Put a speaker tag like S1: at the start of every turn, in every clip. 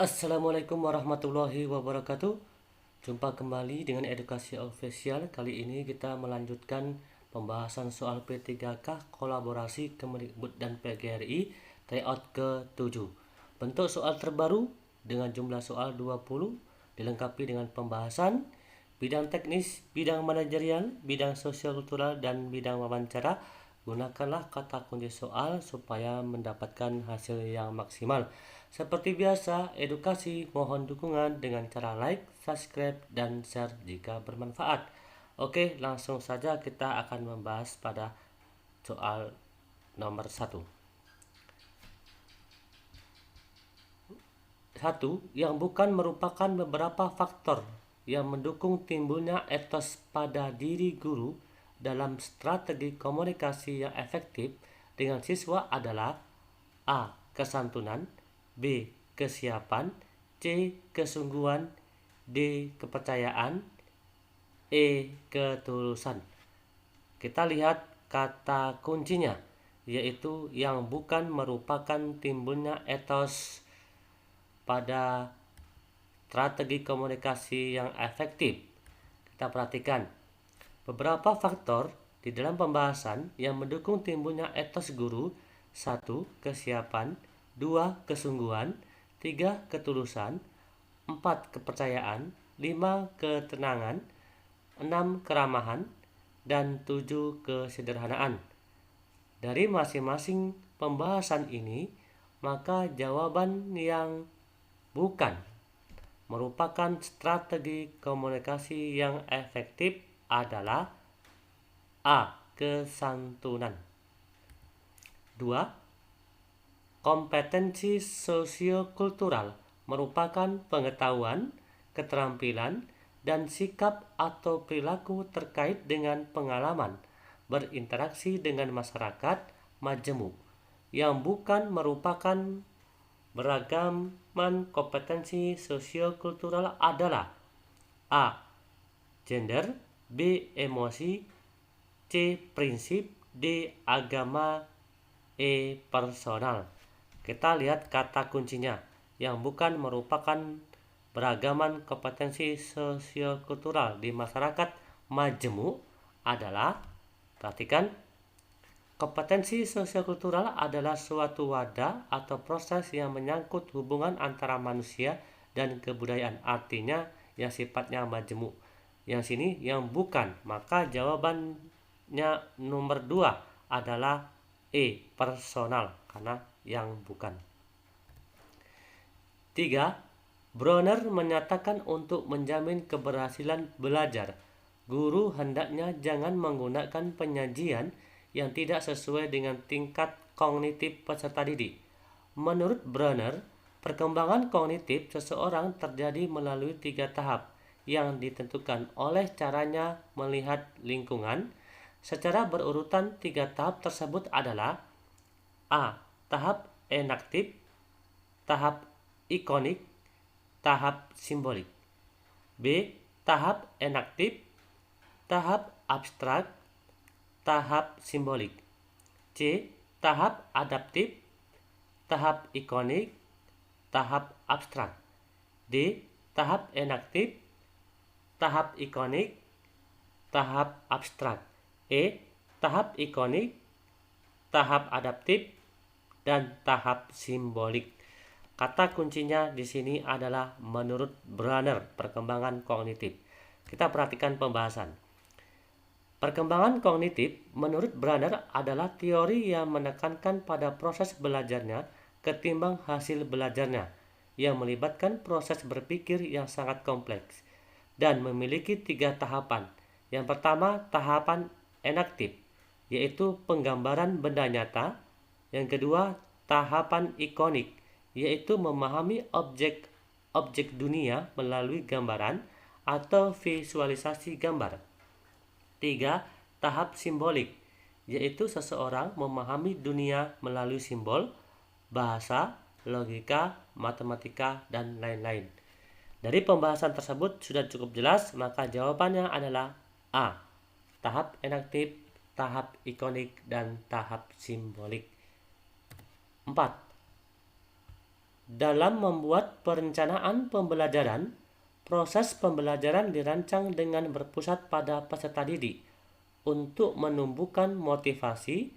S1: Assalamualaikum warahmatullahi wabarakatuh. Jumpa kembali dengan edukasi official. Kali ini kita melanjutkan pembahasan soal P3K kolaborasi Kemendikbud dan PGRI tryout ke-7. Bentuk soal terbaru dengan jumlah soal 20 dilengkapi dengan pembahasan bidang teknis, bidang manajerial, bidang sosial-kultural, dan bidang wawancara. Gunakanlah kata kunci soal supaya mendapatkan hasil yang maksimal. Seperti biasa, edukasi mohon dukungan dengan cara like, subscribe, dan share jika bermanfaat. Oke, langsung saja kita akan membahas pada soal nomor 1. Yang bukan merupakan beberapa faktor yang mendukung timbulnya etos pada diri guru dalam strategi komunikasi yang efektif dengan siswa adalah A. Kesantunan, B. Kesiapan, C. Kesungguhan, D. Kepercayaan, E. Ketulusan. Kita lihat kata kuncinya, yaitu yang bukan merupakan timbulnya etos pada strategi komunikasi yang efektif. Kita perhatikan beberapa faktor di dalam pembahasan yang mendukung timbulnya etos guru. 1. Kesiapan, 2. Kesungguhan, 3. Ketulusan, 4. Kepercayaan, 5. Ketenangan, 6. Keramahan, dan 7. Kesederhanaan. Dari masing-masing pembahasan ini, maka jawaban yang bukan merupakan strategi komunikasi yang efektif adalah A. Kesantunan. 2. Kompetensi sosiokultural merupakan pengetahuan, keterampilan, dan sikap atau perilaku terkait dengan pengalaman berinteraksi dengan masyarakat majemuk yang bukan merupakan beragaman. Kompetensi sosiokultural adalah A. Gender, B. Emosi, C. Prinsip, D. Agama, E. Personal. Kita lihat kata kuncinya yang bukan merupakan beragaman kompetensi sosiokultural di masyarakat majemuk adalah, perhatikan, kompetensi sosiokultural adalah suatu wadah atau proses yang menyangkut hubungan antara manusia dan kebudayaan, artinya yang sifatnya majemuk. Yang sini yang bukan, maka jawabannya nomor 2 adalah E. Personal, karena yang bukan. 3. Bronner menyatakan untuk menjamin keberhasilan belajar, guru hendaknya jangan menggunakan penyajian yang tidak sesuai dengan tingkat kognitif peserta didik. Menurut Bronner, perkembangan kognitif seseorang terjadi melalui 3 tahap yang ditentukan oleh caranya melihat lingkungan. Secara berurutan 3 tahap tersebut adalah A. Tahap enaktif, tahap ikonik, tahap simbolik. B. Tahap enaktif, tahap abstrak, tahap simbolik. C. Tahap adaptif, tahap ikonik, tahap abstrak. D. Tahap enaktif, tahap ikonik, tahap abstrak. E. Tahap ikonik, tahap adaptif, dan tahap simbolik. Kata kuncinya di sini adalah menurut Bronner, perkembangan kognitif. Kita perhatikan pembahasan. Perkembangan kognitif menurut Bronner adalah teori yang menekankan pada proses belajarnya ketimbang hasil belajarnya, yang melibatkan proses berpikir yang sangat kompleks dan memiliki 3 tahapan. Yang pertama, tahapan enaktif, yaitu penggambaran benda nyata. Yang kedua, tahapan ikonik, yaitu memahami objek dunia melalui gambaran atau visualisasi gambar. 3. Tahap simbolik, yaitu seseorang memahami dunia melalui simbol, bahasa, logika, matematika, dan lain-lain. Dari pembahasan tersebut sudah cukup jelas, maka jawabannya adalah A. Tahap enaktif, tahap ikonik, dan tahap simbolik. 4. Dalam membuat perencanaan pembelajaran, proses pembelajaran dirancang dengan berpusat pada peserta didik untuk menumbuhkan motivasi,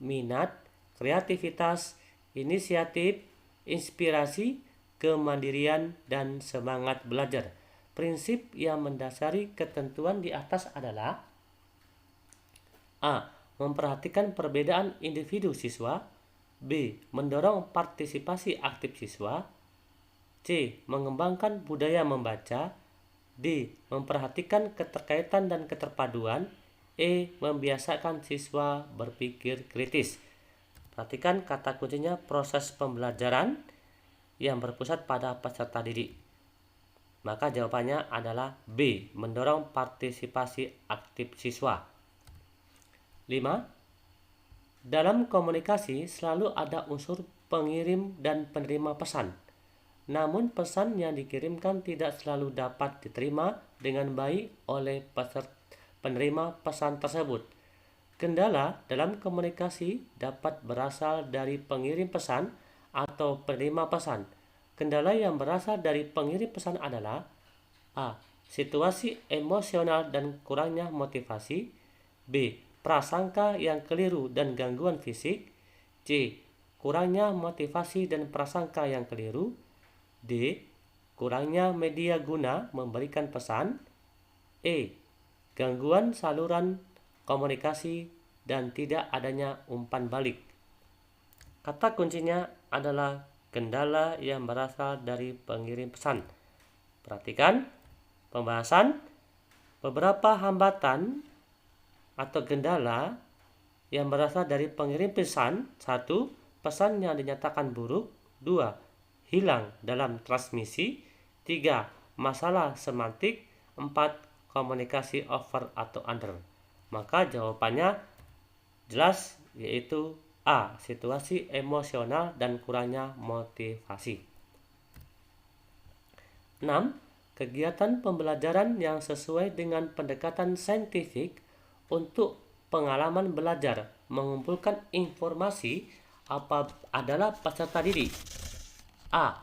S1: minat, kreativitas, inisiatif, inspirasi, kemandirian, dan semangat belajar. Prinsip yang mendasari ketentuan di atas adalah: A. Memperhatikan perbedaan individu siswa. B. Mendorong partisipasi aktif siswa. C. Mengembangkan budaya membaca. D. Memperhatikan keterkaitan dan keterpaduan. E. Membiasakan siswa berpikir kritis. Perhatikan kata kuncinya proses pembelajaran yang berpusat pada peserta didik. Maka jawabannya adalah B. Mendorong partisipasi aktif siswa. 5. Dalam komunikasi selalu ada unsur pengirim dan penerima pesan. Namun pesan yang dikirimkan tidak selalu dapat diterima dengan baik oleh penerima pesan tersebut. Kendala dalam komunikasi dapat berasal dari pengirim pesan atau penerima pesan. Kendala yang berasal dari pengirim pesan adalah: A. Situasi emosional dan kurangnya motivasi. B. Prasangka yang keliru dan gangguan fisik. C. Kurangnya motivasi dan prasangka yang keliru. D. Kurangnya media guna memberikan pesan. E. Gangguan saluran komunikasi dan tidak adanya umpan balik. Kata kuncinya adalah kendala yang berasal dari pengirim pesan. Perhatikan pembahasan beberapa hambatan atau kendala yang berasal dari pengirim pesan. 1. Pesan yang dinyatakan buruk. 2. Hilang dalam transmisi. 3. Masalah semantik. 4. Komunikasi over atau under. Maka jawabannya jelas, yaitu A. Situasi emosional dan kurangnya motivasi. 6. Kegiatan pembelajaran yang sesuai dengan pendekatan saintifik untuk pengalaman belajar mengumpulkan informasi adalah peserta didik. A.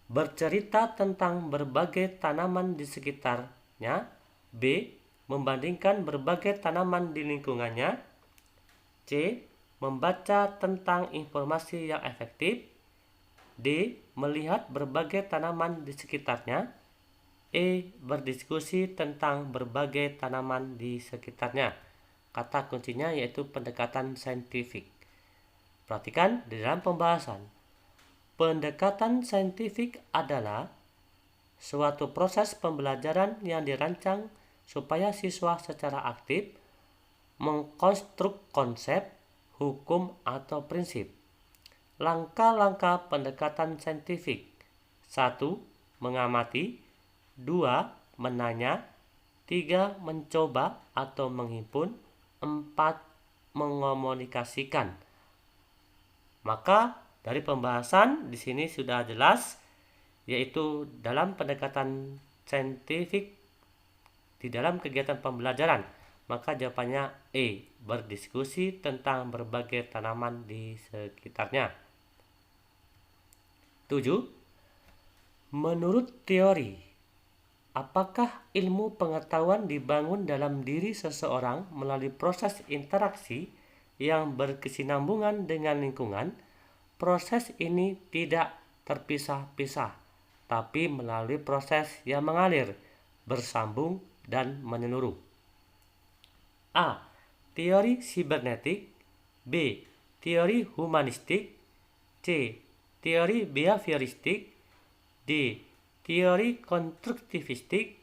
S1: Bercerita tentang berbagai tanaman di sekitarnya. B. Membandingkan berbagai tanaman di lingkungannya. C. Membaca tentang informasi yang efektif. D. Melihat berbagai tanaman di sekitarnya. E. Berdiskusi tentang berbagai tanaman di sekitarnya. Kata kuncinya yaitu pendekatan saintifik. Perhatikan di dalam pembahasan. Pendekatan saintifik adalah suatu proses pembelajaran yang dirancang supaya siswa secara aktif mengkonstruk konsep, hukum, atau prinsip. Langkah-langkah pendekatan saintifik: 1. Mengamati. 2. Menanya. 3. Mencoba atau menghimpun. 4. Mengomunikasikan. Maka dari pembahasan di sini sudah jelas, yaitu dalam pendekatan saintifik di dalam kegiatan pembelajaran. Maka jawabannya E. Berdiskusi tentang berbagai tanaman di sekitarnya. 7. Menurut teori, apakah ilmu pengetahuan dibangun dalam diri seseorang melalui proses interaksi yang berkesinambungan dengan lingkungan? Proses ini tidak terpisah-pisah, tapi melalui proses yang mengalir, bersambung, dan menyeluruh. A. Teori sibernetik. B. Teori humanistik. C. Teori behavioristik. D. Teori konstruktivistik.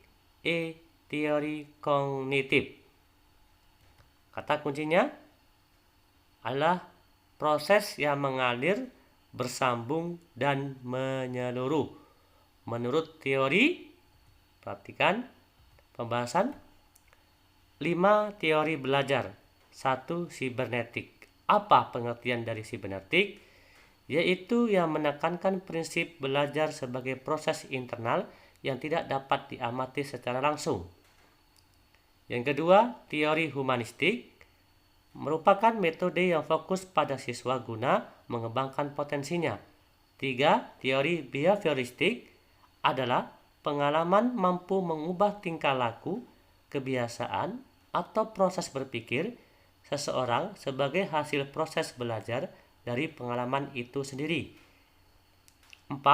S1: E. Teori kognitif. Kata kuncinya adalah proses yang mengalir, bersambung, dan menyeluruh. Menurut teori, perhatikan pembahasan. 5. Teori belajar. 1. Sibernetik. Apa pengertian dari sibernetik? Yaitu yang menekankan prinsip belajar sebagai proses internal yang tidak dapat diamati secara langsung. Yang kedua, teori humanistik merupakan metode yang fokus pada siswa guna mengembangkan potensinya. 3. Teori behavioristik adalah pengalaman mampu mengubah tingkah laku, kebiasaan, atau proses berpikir seseorang sebagai hasil proses belajar dari pengalaman itu sendiri. 4.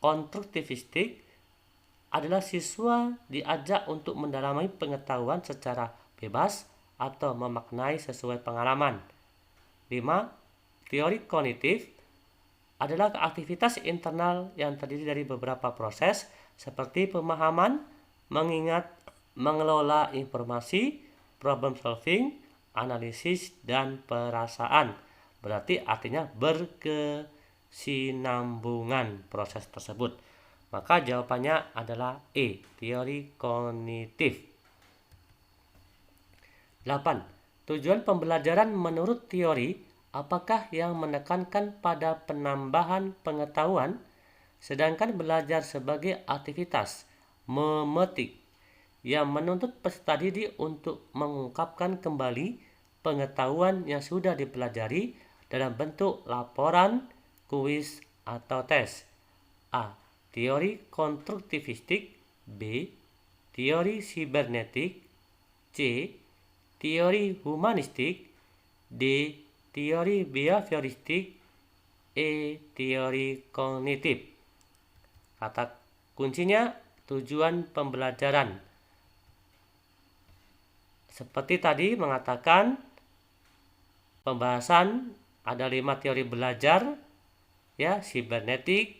S1: Konstruktivistik adalah siswa diajak untuk mendalami pengetahuan secara bebas atau memaknai sesuai pengalaman. 5. Teori kognitif adalah aktivitas internal yang terdiri dari beberapa proses seperti pemahaman, mengingat, mengelola informasi, problem solving, analisis, dan perasaan. Berarti artinya berkesinambungan proses tersebut. Maka jawabannya adalah E, teori kognitif. 8. Tujuan pembelajaran menurut teori apakah yang menekankan pada penambahan pengetahuan, sedangkan belajar sebagai aktivitas memetik yang menuntut peserta didik untuk mengungkapkan kembali pengetahuan yang sudah dipelajari dalam bentuk laporan, kuis, atau tes. A. Teori konstruktivistik. B. Teori sibernetik. C. Teori humanistik. D. Teori behavioristik. E. Teori kognitif. Kata kuncinya tujuan pembelajaran. Seperti tadi mengatakan pembahasan ada 5 teori belajar, ya, sibernetik,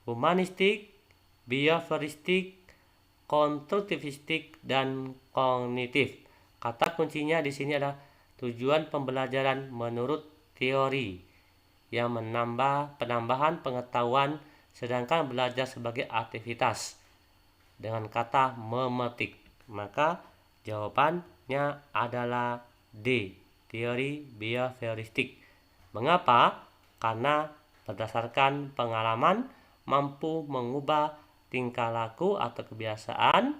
S1: humanistik, behavioristik, konstruktivistik, dan kognitif. Kata kuncinya di sini adalah tujuan pembelajaran menurut teori yang menambah penambahan pengetahuan, sedangkan belajar sebagai aktivitas dengan kata memetik. Maka jawabannya adalah D, teori behavioristik. Mengapa? Karena berdasarkan pengalaman mampu mengubah tingkah laku atau kebiasaan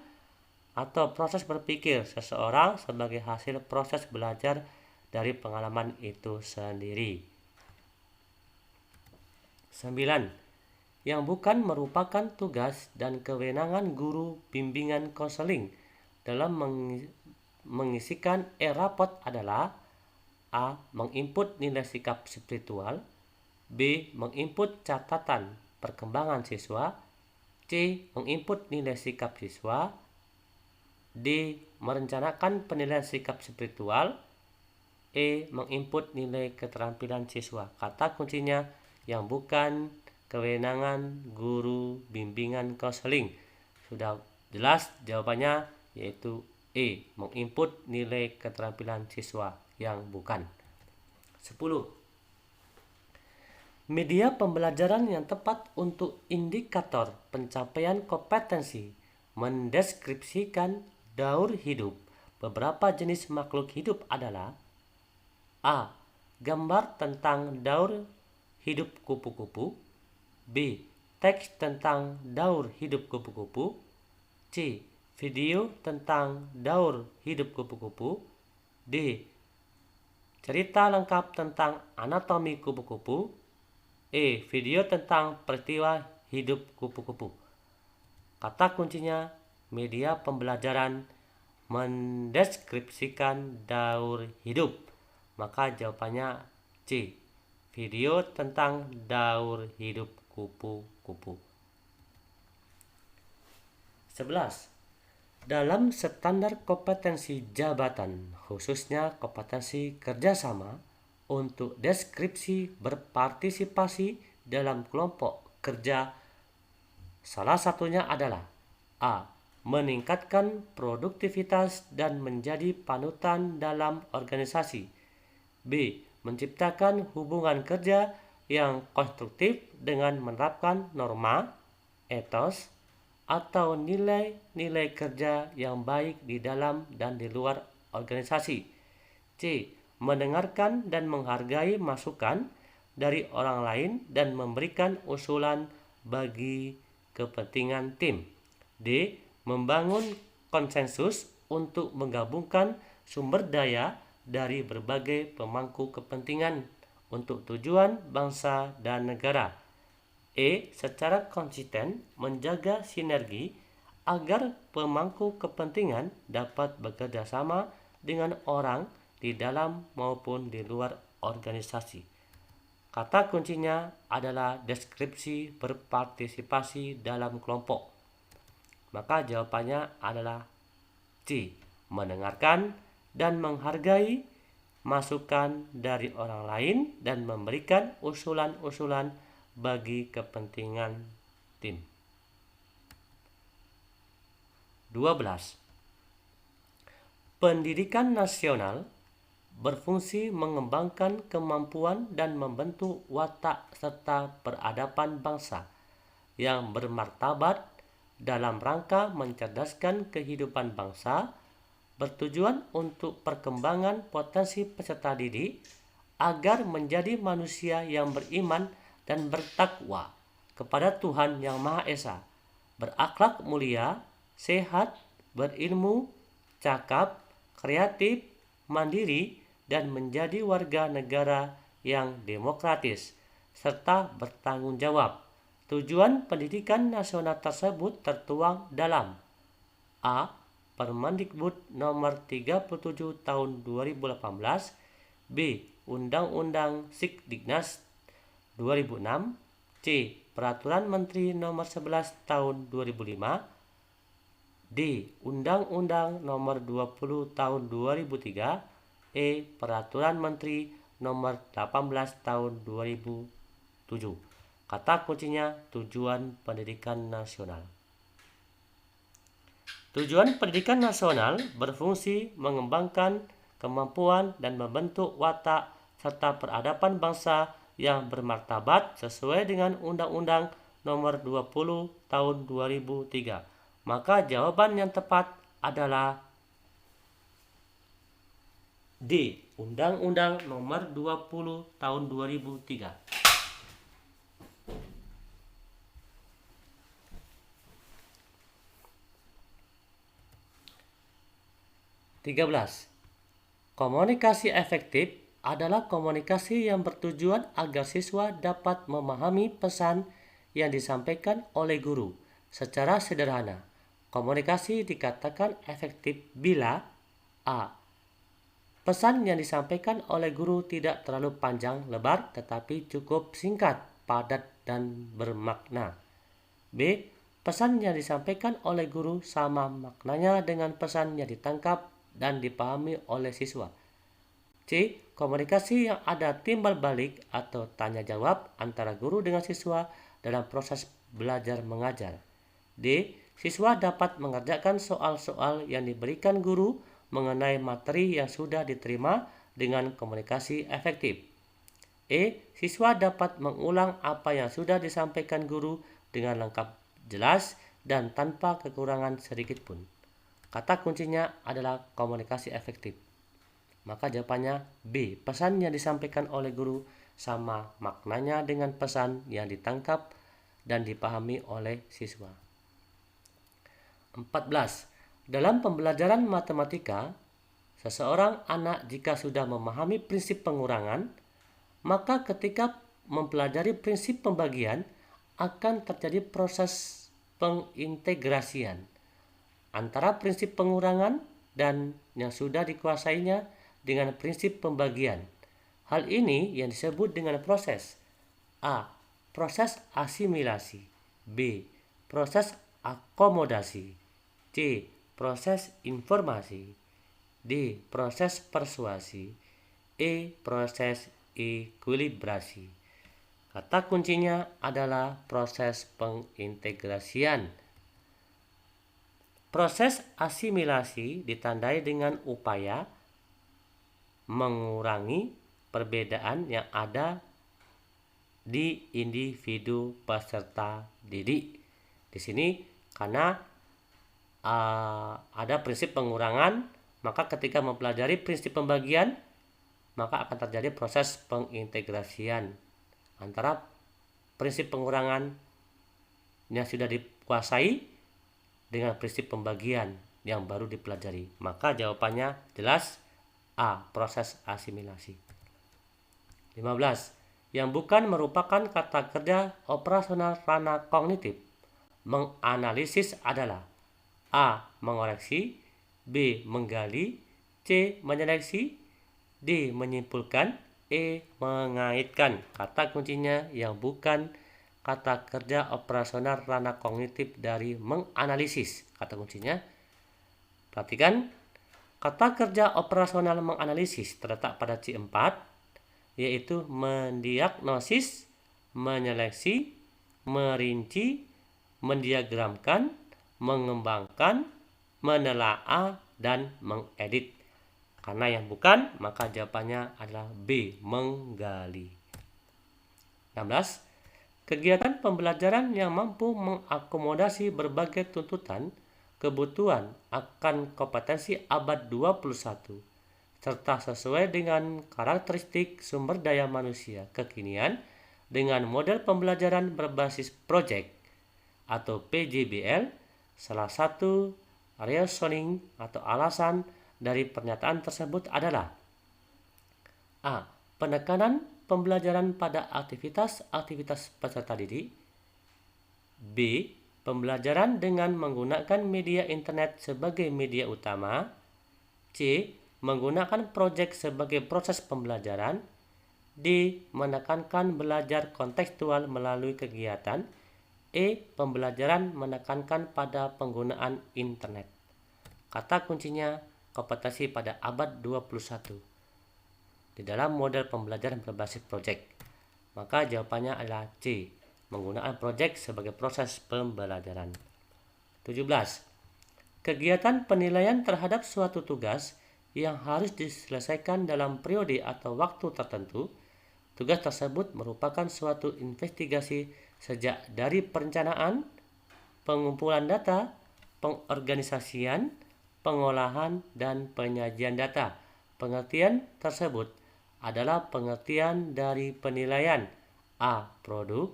S1: atau proses berpikir seseorang sebagai hasil proses belajar dari pengalaman itu sendiri. 9. Yang bukan merupakan tugas dan kewenangan guru bimbingan konseling dalam mengisikan e-raport adalah A. Menginput nilai sikap spiritual. B. Menginput catatan perkembangan siswa. C. Menginput nilai sikap siswa. D. Merencanakan penilaian sikap spiritual. E. Menginput nilai keterampilan siswa. Kata kuncinya yang bukan kewenangan guru bimbingan konseling. Sudah jelas jawabannya, yaitu E. Menginput nilai keterampilan siswa yang bukan. 10. Media pembelajaran yang tepat untuk indikator pencapaian kompetensi mendeskripsikan daur hidup beberapa jenis makhluk hidup adalah A. Gambar tentang daur hidup kupu-kupu. B. Teks tentang daur hidup kupu-kupu. C. Video tentang daur hidup kupu-kupu. D. Cerita lengkap tentang anatomi kupu-kupu. E. Video tentang peristiwa hidup kupu-kupu. Kata kuncinya media pembelajaran mendeskripsikan daur hidup. Maka jawabannya C. Video tentang daur hidup kupu-kupu. 11. Dalam standar kompetensi jabatan, khususnya kompetensi kerjasama, untuk deskripsi berpartisipasi dalam kelompok kerja, salah satunya adalah A. Meningkatkan produktivitas dan menjadi panutan dalam organisasi. B. Menciptakan hubungan kerja yang konstruktif dengan menerapkan norma, etos, atau nilai-nilai kerja yang baik di dalam dan di luar organisasi. C. Mendengarkan dan menghargai masukan dari orang lain dan memberikan usulan bagi kepentingan tim. D. Membangun konsensus untuk menggabungkan sumber daya dari berbagai pemangku kepentingan untuk tujuan bangsa dan negara. Secara konsisten menjaga sinergi agar pemangku kepentingan dapat bekerja sama dengan orang di dalam maupun di luar organisasi. Kata kuncinya adalah deskripsi berpartisipasi dalam kelompok. Maka jawabannya adalah C. Mendengarkan dan menghargai masukan dari orang lain dan memberikan usulan-usulan bagi kepentingan tim. 12. Pendidikan nasional berfungsi mengembangkan kemampuan dan membentuk watak serta peradaban bangsa yang bermartabat dalam rangka mencerdaskan kehidupan bangsa, bertujuan untuk perkembangan potensi peserta didik agar menjadi manusia yang beriman dan bertakwa kepada Tuhan Yang Maha Esa, berakhlak mulia, sehat, berilmu, cakap, kreatif, mandiri, dan menjadi warga negara yang demokratis serta bertanggung jawab. Tujuan pendidikan nasional tersebut tertuang dalam A. Permendikbud nomor 37 tahun 2018, B. Undang-Undang Sikdiknas 2006, C. Peraturan Menteri nomor 11 tahun 2005, D. Undang-Undang nomor 20 tahun 2003, Peraturan Menteri nomor 18 tahun 2007. Kata kuncinya tujuan pendidikan nasional. Tujuan pendidikan nasional berfungsi mengembangkan kemampuan dan membentuk watak serta peradaban bangsa yang bermartabat sesuai dengan Undang-Undang nomor 20 tahun 2003. Maka jawaban yang tepat adalah D. Undang-Undang nomor 20 tahun 2003. 13. Komunikasi efektif adalah komunikasi yang bertujuan agar siswa dapat memahami pesan yang disampaikan oleh guru secara sederhana. Komunikasi dikatakan efektif bila A. Pesan yang disampaikan oleh guru tidak terlalu panjang lebar tetapi cukup singkat, padat, dan bermakna. B. Pesan yang disampaikan oleh guru sama maknanya dengan pesan yang ditangkap dan dipahami oleh siswa. C. Komunikasi yang ada timbal balik atau tanya jawab antara guru dengan siswa dalam proses belajar mengajar. D. Siswa dapat mengerjakan soal-soal yang diberikan guru mengenai materi yang sudah diterima dengan komunikasi efektif. Siswa dapat mengulang apa yang sudah disampaikan guru dengan lengkap, jelas, dan tanpa kekurangan sedikit pun. Kata kuncinya adalah komunikasi efektif. Maka jawabannya B. Pesan yang disampaikan oleh guru sama maknanya dengan pesan yang ditangkap dan dipahami oleh siswa. 14. Dalam pembelajaran matematika, seseorang anak jika sudah memahami prinsip pengurangan, maka ketika mempelajari prinsip pembagian akan terjadi proses pengintegrasian antara prinsip pengurangan dan yang sudah dikuasainya dengan prinsip pembagian. Hal ini yang disebut dengan proses A. Proses asimilasi, B. Proses akomodasi, C. Proses informasi, D. Proses persuasi, Proses ekuilibrasi. Kata kuncinya adalah proses pengintegrasian. Proses asimilasi ditandai dengan upaya mengurangi perbedaan yang ada di individu peserta didik. Di sini karena ada prinsip pengurangan, maka ketika mempelajari prinsip pembagian, maka akan terjadi proses pengintegrasian antara prinsip pengurangan yang sudah dikuasai dengan prinsip pembagian yang baru dipelajari. Maka jawabannya jelas A. Proses asimilasi. 15. yang bukan merupakan kata kerja operasional ranah kognitif. Menganalisis adalah A. Mengoreksi, B. Menggali, C. Menyeleksi, D. Menyimpulkan, E. Mengaitkan. Kata kuncinya yang bukan kata kerja operasional ranah kognitif dari menganalisis. Kata kuncinya, perhatikan, kata kerja operasional menganalisis terletak pada C4, yaitu mendiagnosis, menyeleksi, merinci, mendiagramkan, mengembangkan, menelaah, dan mengedit. Karena yang bukan, maka jawabannya adalah B. Menggali. 16. Kegiatan pembelajaran yang mampu mengakomodasi berbagai tuntutan kebutuhan akan kompetensi abad 21 serta sesuai dengan karakteristik sumber daya manusia kekinian dengan model pembelajaran berbasis proyek atau PJBL. Salah satu reasoning atau alasan dari pernyataan tersebut adalah A. Penekanan pembelajaran pada aktivitas-aktivitas peserta didik. B. Pembelajaran dengan menggunakan media internet sebagai media utama. C. Menggunakan proyek sebagai proses pembelajaran. D. Menekankan belajar kontekstual melalui kegiatan. E. Pembelajaran menekankan pada penggunaan internet. Kata kuncinya kompetensi pada abad 21 di dalam model pembelajaran berbasis proyek. Maka jawabannya adalah C. Menggunakan proyek sebagai proses pembelajaran. 17. Kegiatan penilaian terhadap suatu tugas yang harus diselesaikan dalam periode atau waktu tertentu. Tugas tersebut merupakan suatu investigasi sejak dari perencanaan, pengumpulan data, pengorganisasian, pengolahan, dan penyajian data. Pengertian tersebut adalah pengertian dari penilaian A. Produk,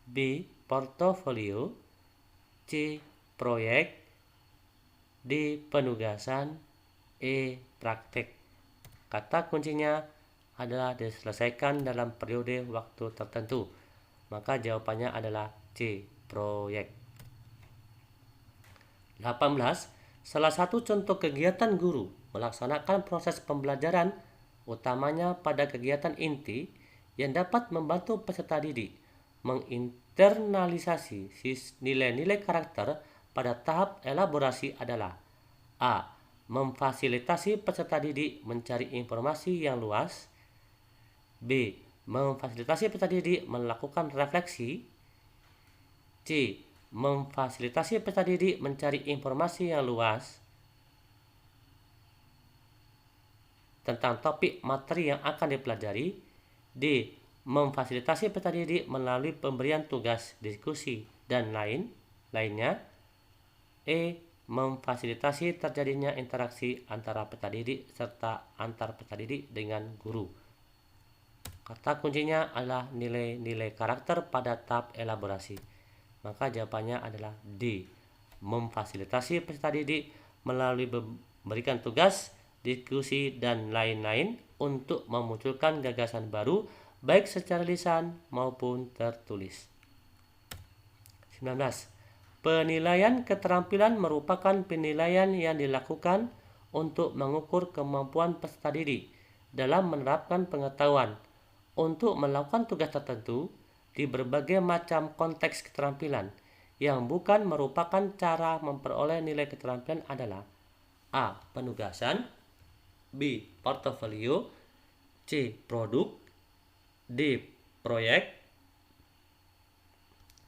S1: B. Portofolio, C. Proyek, D. Penugasan, E. Praktek. Kata kuncinya adalah diselesaikan dalam periode waktu tertentu. Maka jawabannya adalah C. Proyek. 18. Salah satu contoh kegiatan guru melaksanakan proses pembelajaran utamanya pada kegiatan inti yang dapat membantu peserta didik menginternalisasi nilai-nilai karakter pada tahap elaborasi adalah A. Memfasilitasi peserta didik mencari informasi yang luas. B. Memfasilitasi peserta didik melakukan refleksi. C. Memfasilitasi peserta didik mencari informasi yang luas tentang topik materi yang akan dipelajari. D. Memfasilitasi peserta didik melalui pemberian tugas, diskusi, dan lainnya. E. Memfasilitasi terjadinya interaksi antara peserta didik serta antar peserta didik dengan guru. Kata kuncinya adalah nilai-nilai karakter pada tahap elaborasi. Maka jawabannya adalah D. Memfasilitasi peserta didik melalui memberikan tugas, diskusi, dan lain-lain untuk memunculkan gagasan baru baik secara lisan maupun tertulis. 19. Penilaian keterampilan merupakan penilaian yang dilakukan untuk mengukur kemampuan peserta didik dalam menerapkan pengetahuan untuk melakukan tugas tertentu di berbagai macam konteks keterampilan. Yang bukan merupakan cara memperoleh nilai keterampilan adalah A. Penugasan, B. Portofolio, C. Produk, D. Proyek,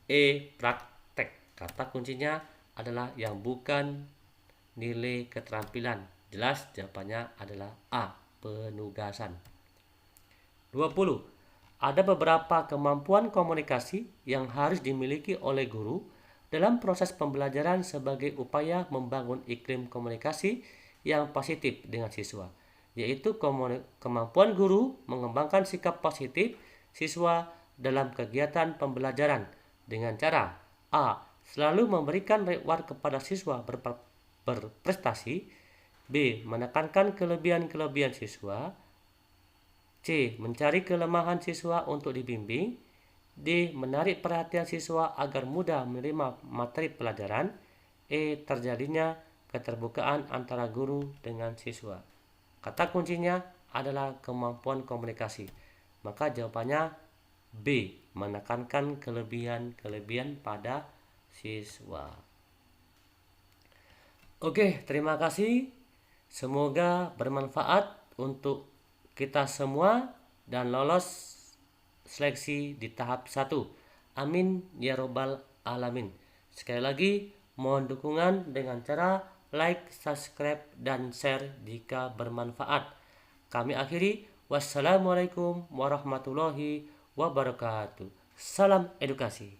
S1: E. Praktek. Kata kuncinya adalah yang bukan nilai keterampilan. Jelas jawabannya adalah A. Penugasan. 20. Ada beberapa kemampuan komunikasi yang harus dimiliki oleh guru dalam proses pembelajaran sebagai upaya membangun iklim komunikasi yang positif dengan siswa, yaitu kemampuan guru mengembangkan sikap positif siswa dalam kegiatan pembelajaran dengan cara A. Selalu memberikan reward kepada siswa berprestasi. B. Menekankan kelebihan-kelebihan siswa. C. Mencari kelemahan siswa untuk dibimbing. D. Menarik perhatian siswa agar mudah menerima materi pelajaran. E. Terjadinya keterbukaan antara guru dengan siswa. Kata kuncinya adalah kemampuan komunikasi. Maka jawabannya B. Menekankan kelebihan-kelebihan pada siswa. Oke, terima kasih. Semoga bermanfaat untuk kita semua dan lolos seleksi di tahap 1. Amin ya robbal alamin. Sekali lagi, mohon dukungan dengan cara like, subscribe, dan share jika bermanfaat. Kami akhiri. Wassalamualaikum warahmatullahi wabarakatuh. Salam edukasi.